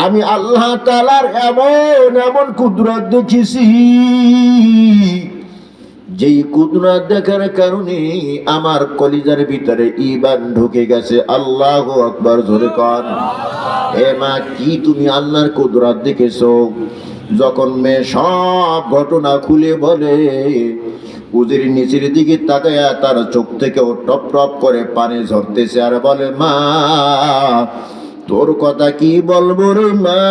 আমি আল্লাহ তাআলার এমন এমন কুদরত দেখেছি, যেই কুদরত দেখার কারণে আমার কলিজার ভিতরে ঈমান ঢুকে গেছে। আল্লাহু আকবার জোরে কর। এ মা, কি তুমি আল্লাহর কুদরত দেখেছো? যখন মেয়ে সব ঘটনা খুলে বলে, উজির নিচের দিকে তাকায়া তার চোখ থেকেও টপ টপ করে পানি ঝরতেছে আর বলে, মা তোর কথা কি বলবো রে মা,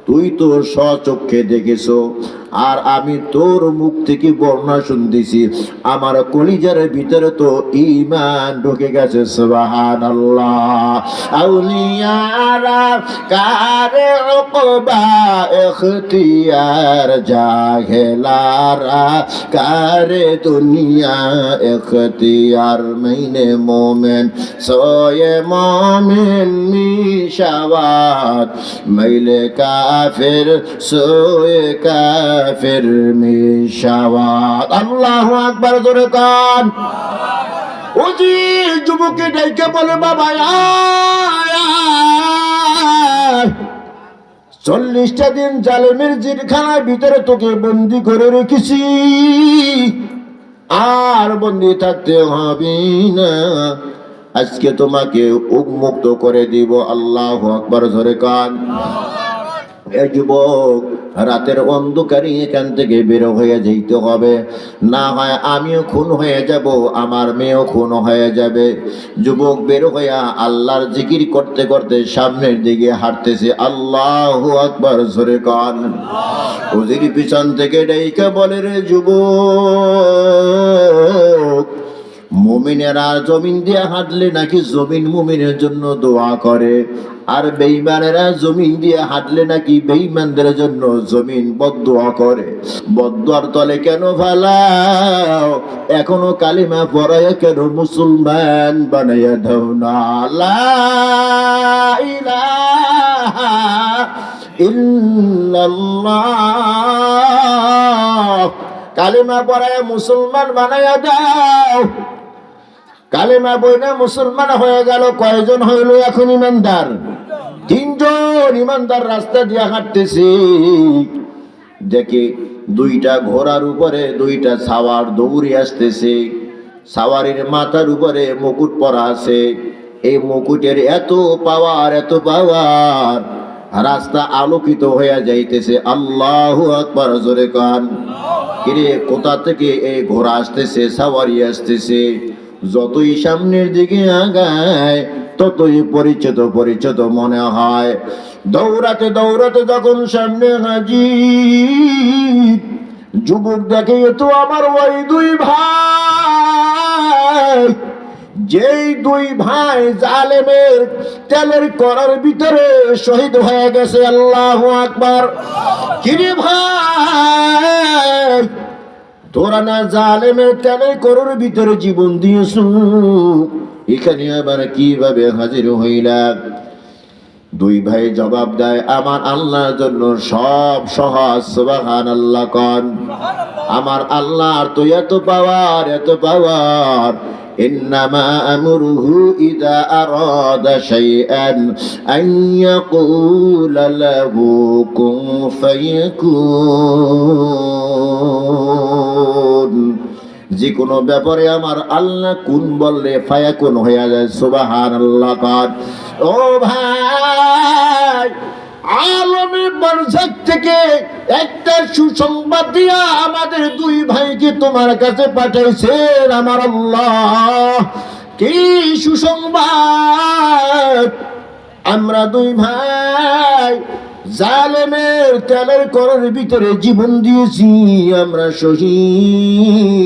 তুই তো স্বচক্ষে দেখেছো আর আমি তোর মুখ থেকে বর্ণনা শুনতেছি। আমার কলিজার ভিতরে তো ঈমান ঢুকে গেছে। সুবহানাল্লাহ। আউলিয়ারা কারে উকবা ইখতিয়ার, জাহেলারা কারে দুনিয়া ইখতিয়ার। মাইনে মোমেন সোয়ে মোমেন মিশাওয়াত, মাইলে কাফির সোয়ে কাফির মিশাওয়াত। আল্লাহু আকবার জোরে কান। ওজি যুবকে ডাইকে বলে, বাবা আয়, 40টা দিন জালেমের জেলখানার ভিতরে তোকে বন্দি করে রেখেছি, আর বন্দি থাকতে হবে না। আজকে তোমাকে উন্মুক্ত করে দিব। আল্লাহু আকবার জোরে কান। এ যুবক, রাতের অন্ধকারে এখান থেকে বের হয়ে যেতে হবে, না হয় আমিও খুন হয়ে যাব, আমার মেয়েও খুন হয়ে যাবে। যুবক বের হইয়া আল্লাহর জিকির করতে করতে সামনের দিকে হাঁটতেছে। আল্লাহু আকবার জোরে কান। উজির পিছন থেকে ডাইকা বলে, রে যুবক, মুমিনেরা জমিন দিয়ে হাঁটলে নাকি জমিন মুমিনের জন্য দোয়া করে, আর বেঈমানেরা জমিন দিয়ে হাঁটলে নাকি বেঈমানদের জন্য জমিন বদদুয়া করে। বদদুয়ার তলে কেন ফালাও? এখনো কালিমা পড়ায় কেন মুসলমান বানাইয়া দাও না? লা ইলাহা ইল্লাল্লাহ কালিমা পড়ায় মুসলমান বানাইয়া দাও। কালেমা বইনা মুসলমান হয়ে গেল কয়জন হইল এখন ইমানদার? 3 জন ইমানদার রাস্তা দিয়ে হাঁটতেছে, দেখে 2টা ঘোড়ার উপরে 2টা সাওয়ার দৌড়ে আসতেছে। সাওয়ারের মাথার উপরে মুকুট পরা আছে। এই মুকুটের এত পাওয়ার, এত পাওয়ার, রাস্তা আলোকিত হয়ে যাইতেছে। আল্লাহু আকবার, জোরে কান। কিরে, কোথা থেকে এই ঘোড়া আসতেছে, সাওয়ারি আসতেছে? যতই সামনের দিকে আগায় ততই পরিচিত পরিচিত মনে হয়। দৌড়াতে দৌড়াতে যখন সামনে হাজির, যুবক দেখে তো আমার ওই 2 ভাই, যেই 2 ভাই জালেমের তেলের করার ভিতরে শহীদ হয়ে গেছে। আল্লাহু আকবার। কিরে ভাই, তোরা না জালেমের তেলের করার ভিতরে জীবন দিয়েছ, এখানে আবার কিভাবে হাজির হইলা? 2 ভাই জবাব দেয়, আমার আল্লাহর জন্য সব সহজ। সুবহানাল্লাহ কোন। আমার আল্লাহর তো এত পাওয়ার, এত পাওয়ার। ইন্নামা আমরুহু ইযা আরাদা শাইআন আন ইয়াকুলা লাহু কুন ফায়াকুন। যে কোনো ব্যাপারে আমার আল্লাহ কুন বললে ফায়াকুন হয়ে যায়। সুবহানাল্লাহ কোন। ও ভাই, আলমে বারজাখ থেকে একটা সুসংবাদ দিয়া আমাদের 2 ভাইকে তোমার কাছে পাঠাইছেন আমার আল্লাহ। কি সুসংবাদ? আমরা 2 ভাই জালেমের তেলের করার ভিতরে জীবন দিয়েছি, আমরা শহীদ।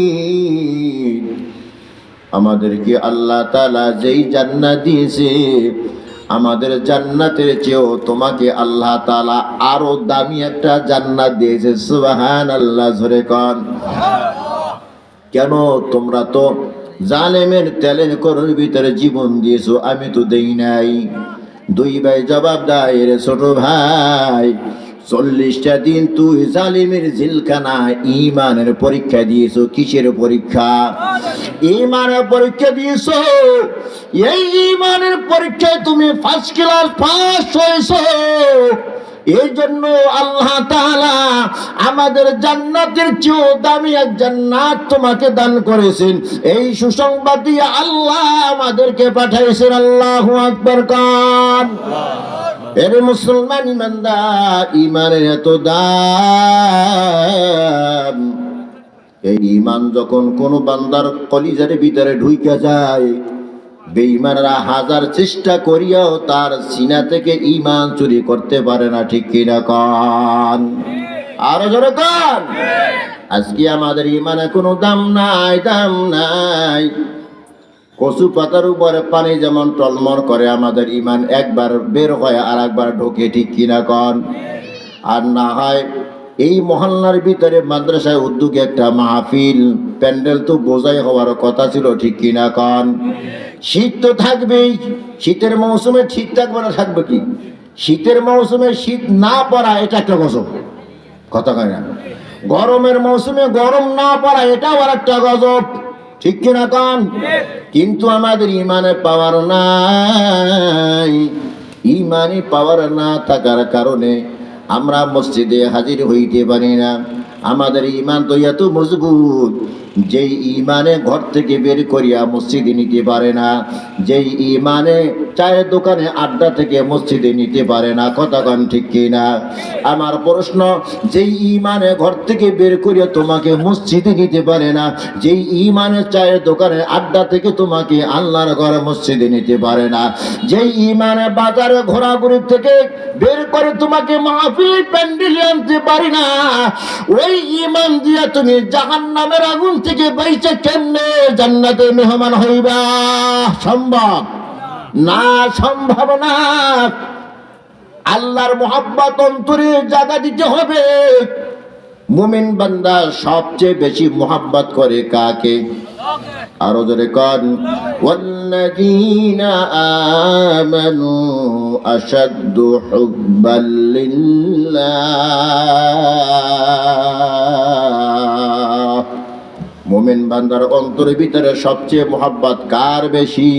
আমাদেরকে আল্লাহ তাআলা যেই জান্নাত দিয়েছে, আমাদের জান্নাতের চেয়েও তোমাকে আল্লাহ তাআলা আরো দামি একটা জান্নাত দিয়েছে। সুবহানাল্লাহ, জোরে কোন। কেন? তোমরা তো জালেমের তেলের করার ভিতরে জীবন দিয়েছো, আমি তো দেই নাই। 2 ভাই জবাব দেয়, রে ছোট ভাই, 40টা দিন তুই জালিমের জেলখানায় ঈমানের পরীক্ষা দিয়েছো। কিসের পরীক্ষা? ঈমানের পরীক্ষা দিয়েছো। এই ঈমানের পরীক্ষায় তুমি 1st ক্লাস পাস হয়েছো। এই জন্য আল্লাহ তাআলা আমাদের জান্নাতের চেয়েও দামি এক জান্নাত তোমাকে দান করেছেন। এই সুসংবাদ দিয়ে আল্লাহ আমাদেরকে পাঠাইছেন। আল্লাহু আকবার কান। এর মুসলমান ইমানদার, ইমানের এত দাম। এই ইমান যখন কোন বান্দার কলিজার ভিতরে ঢুইকা যায়, বেঈমানরা 1000 চেষ্টা করিয়াও তার সিনা থেকে ইমান চুরি করতে পারে না। ঠিক কিনা কন? আরো জোরে কন। আজকে আমাদের ইমানে কোনো দাম নাই, দাম নাই। কচু পাতার উপরে পানি যেমন টলমল করে, আমাদের ইমান একবার বের হয় আর একবার ঢোকে। ঠিক কিনা কন? আর না হয় এই মহল্লার ভিতরে মাদ্রাসায় উদ্যোগে একটা মাহফিল, প্যান্ডেল তো বোঝাই হওয়ার কথা ছিল। ঠিক কিনা কন? শীত তো থাকবেই। শীতের মৌসুমে শীত থাকবে না, থাকবে কি? শীতের মৌসুমে শীত না পড়া, এটা একটা গজব, কথা কয় না? গরমের মৌসুমে গরম না পড়া, এটাও আর একটা গজব। ঠিক কিনা কন? কিন্তু আমাদের ইমানে পাওয়ার নাই। ইমানে পাওয়ার না থাকার কারণে আমরা মসজিদে হাজির হইতে পারি না। আমাদের ইমান তো এত মজবুত, যেই ইমানে ঘর থেকে বের করিয়া মসজিদে নিতে পারে না, যেই ইমানে চায়ের দোকানে আড্ডা থেকে মসজিদে নিতে পারে না। কথা কন ঠিক কিনা? আমার প্রশ্ন, যেই ইমানে ঘর থেকে বের করিয়া তোমাকে মসজিদে নিতে পারে না, যেই ইমানে চায়ের দোকানে আড্ডা থেকে তোমাকে আল্লাহর ঘরে মসজিদে নিতে পারে না, যেই ইমানে বাজারে ঘোরাঘুরি থেকে বের করে তোমাকে মাহফিল প্যান্ডেলে আনতে পারি না, ওই ইমান দিয়া তুমি জাহান্নামের আগুন থেকে বাইচা কেমনে জান্নাতে মেহমান হইবা? সম্ভব না, সম্ভব না। আল্লাহর মোহাব্বত অন্তরে জায়গা দিতে হবে। মুমিন বান্দা সবচেয়ে বেশি মোহাব্বত করে কাকে? আরো জোরে কন, ওয়াল্লাযীনা আমানু আশাদ্দু হুব্বাল লিল্লাহ। মুমিন বান্দার অন্তরের ভিতরে সবচেয়ে মোহাব্বত কার বেশি?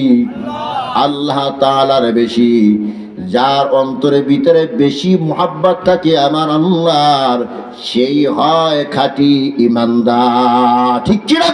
আল্লাহ তাআলার বেশি। যার অন্তরের ভিতরে বেশি মোহাব্বত থাকে আমার আল্লাহর, সেই হয় খাঁটি ঈমানদার। ঠিক কি না?